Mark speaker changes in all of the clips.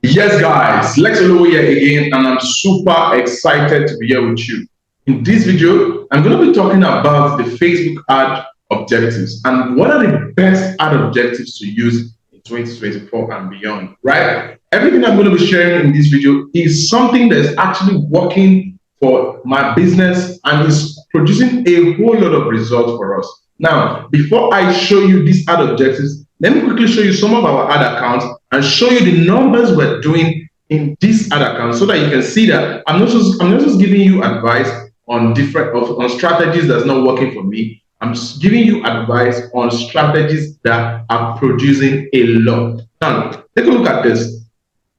Speaker 1: Yes, guys, Lex Olowo here again, and I'm super excited to be here with you. In this video, I'm going to be talking about the Facebook ad objectives and what are the best ad objectives to use in 2024 and beyond, right? Everything I'm going to be sharing in this video is something that is actually working for my business and is producing a whole lot of results for us. Now, before I show you these ad objectives, let me quickly show you some of our ad accounts and show you the numbers we're doing in this ad account so that you can see that I'm not just giving you advice on on strategies that's not working for me. I'm just giving you advice on strategies that are producing a lot. Now, take a look at this.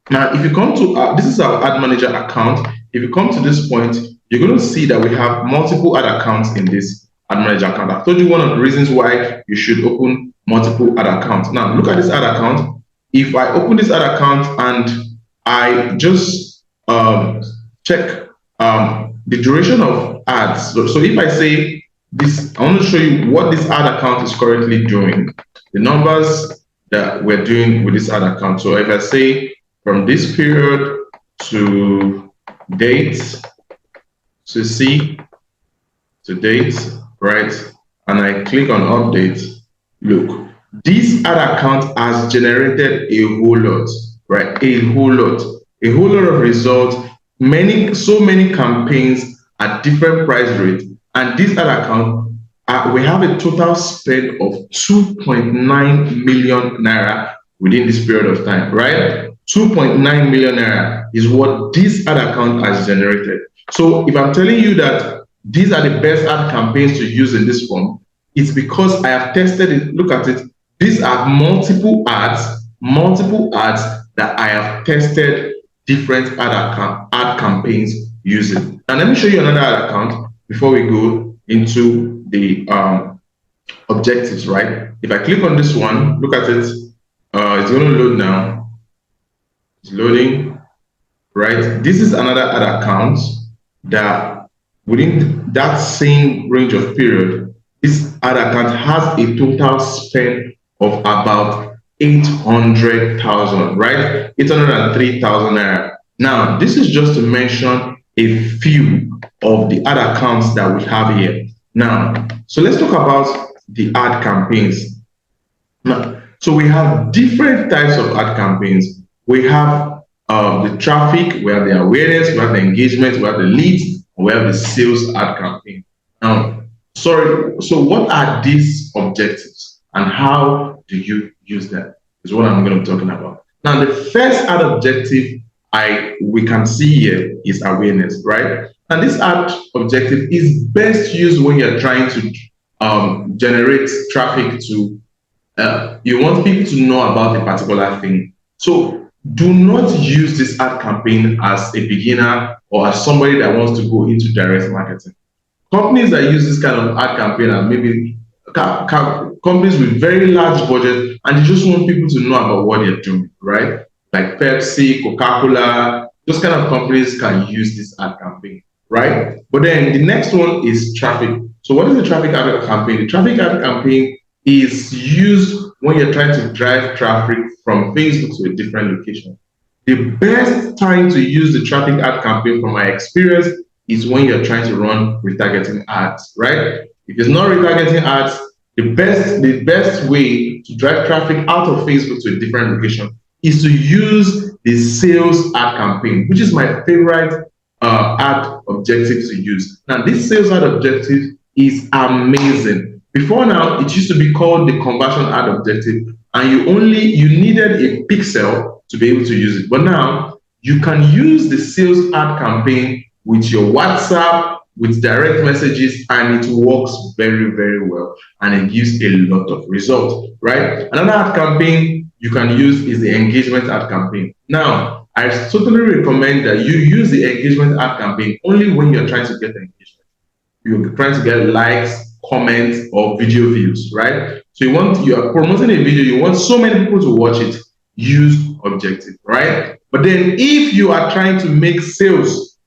Speaker 1: Now, if you come to this is our ad manager account. If you come to this point, you're going to see that we have multiple ad accounts in this ad manager account. I've told you one of the reasons why you should open multiple ad accounts. Now, look at this ad account. If I open this ad account and I just check the duration of ads, so if I say this, I want to show you what this ad account is currently doing, the numbers that we're doing with this ad account. So if I say from this period to date, to see to date, right, and I click on update, look, this ad account has generated a whole lot, right? A whole lot of results, so many campaigns at different price rates. And this ad account, we have a total spend of 2.9 million naira within this period of time, right? 2.9 million naira is what this ad account has generated. So if I'm telling you that these are the best ad campaigns to use in this form, it's because I have tested it. Look at it. These are multiple ads that I have tested different ad campaigns using. And let me show you another ad account before we go into the objectives, right? If I click on this one, look at it. It's going to load now. It's loading, right? This is another ad account that within that same range of period, this ad account has a total spend of about 800,000, right? 803,000 naira. Now, this is just to mention a few of the ad accounts that we have here. Now, so let's talk about the ad campaigns. Now, so we have different types of ad campaigns. We have the traffic, we have the awareness, we have the engagement, we have the leads, and we have the sales ad campaign. Now, so what are these objectives and how do you use them is what I'm going to be talking about. Now, the first ad objective we can see here is awareness, right? And this ad objective is best used when you're trying to generate traffic to, you want people to know about a particular thing. So do not use this ad campaign as a beginner or as somebody that wants to go into direct marketing. Companies that use this kind of ad campaign are maybe companies with very large budgets and they just want people to know about what they're doing, right? Like Pepsi, Coca-Cola, those kind of companies can use this ad campaign, right? But then the next one is traffic. So what is the traffic ad campaign? The traffic ad campaign is used when you're trying to drive traffic from Facebook to a different location. The best time to use the traffic ad campaign, from my experience, is when you're trying to run retargeting ads, right? If it's not retargeting ads, the best way to drive traffic out of Facebook to a different location is to use the sales ad campaign, which is my favorite ad objective to use. Now, this sales ad objective is amazing. Before now, it used to be called the conversion ad objective, and you needed a pixel to be able to use it. But now you can use the sales ad campaign with your WhatsApp, with direct messages, and it works very, very well. And it gives a lot of results, right? Another ad campaign you can use is the engagement ad campaign. Now, I totally recommend that you use the engagement ad campaign only when you're trying to get engagement. You're trying to get likes, comments, or video views, right? So you are promoting a video, you want so many people to watch it, use objective, right? But then if you are trying to make sales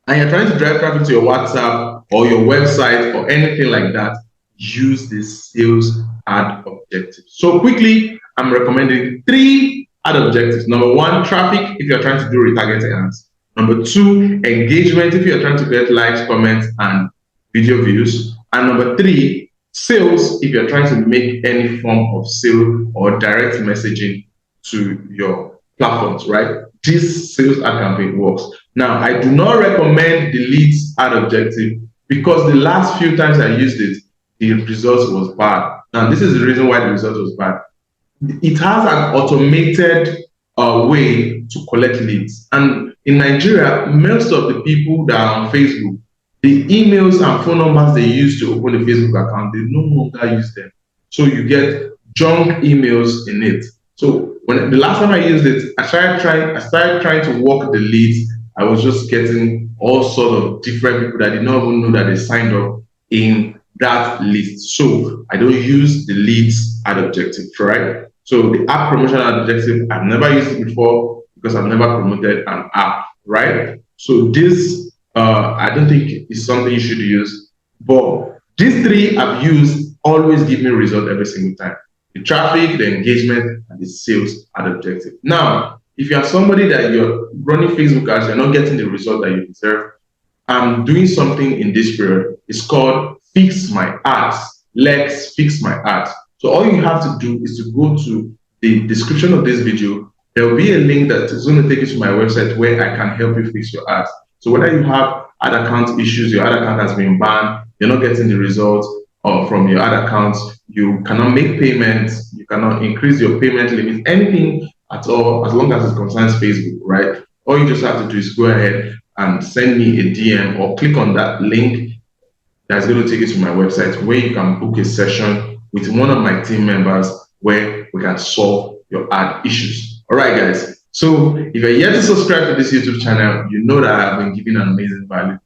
Speaker 1: and you're trying to drive traffic to your WhatsApp or your website or anything like that, use this sales ad objective. So quickly, I'm recommending 3 ad objectives. Number one, traffic if you're trying to do retargeting ads. Number two, engagement if you're trying to get likes, comments, and video views. And number three, sales if you're trying to make any form of sale or direct messaging to your platforms, right? This sales ad campaign works. Now, I do not recommend the leads ad objective because the last few times I used it, the result was bad. Now, this is the reason why the result was bad. It has an automated way to collect leads. And in Nigeria, most of the people that are on Facebook, the emails and phone numbers they use to open a Facebook account, they no longer use them. So you get junk emails in it. So when the last time I used it, I started trying to work the leads. I was just getting all sorts of different people that did not even know that they signed up in that list. So I don't use the leads ad objective, right? So the app promotion ad objective, I've never used it before because I've never promoted an app, right? So this, I don't think is something you should use. But these three I've used always give me a result every single time. The traffic, the engagement, and the sales ad objective. Now, if you are somebody that you're running Facebook ads, you're not getting the result that you deserve, I'm doing something in this period. It's called Fix My Ads. Let's fix my ads. So all you have to do is to go to the description of this video. There will be a link that is going to take you to my website where I can help you fix your ads. So whether you have ad account issues, your ad account has been banned, you're not getting the results from your ad accounts, you cannot make payments, you cannot increase your payment limit, anything at all, as long as it concerns Facebook, right? All you just have to do is go ahead and send me a DM or click on that link that's going to take you to my website where you can book a session with one of my team members where we can solve your ad issues. All right, guys. So if you're yet to subscribe to this YouTube channel, you know that I've been giving an amazing value.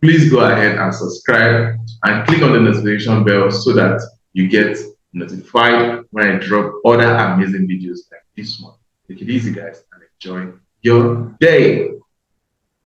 Speaker 1: Please go ahead and subscribe and click on the notification bell so that you get notified when I drop other amazing videos like this one. Take it easy, guys, and enjoy your day.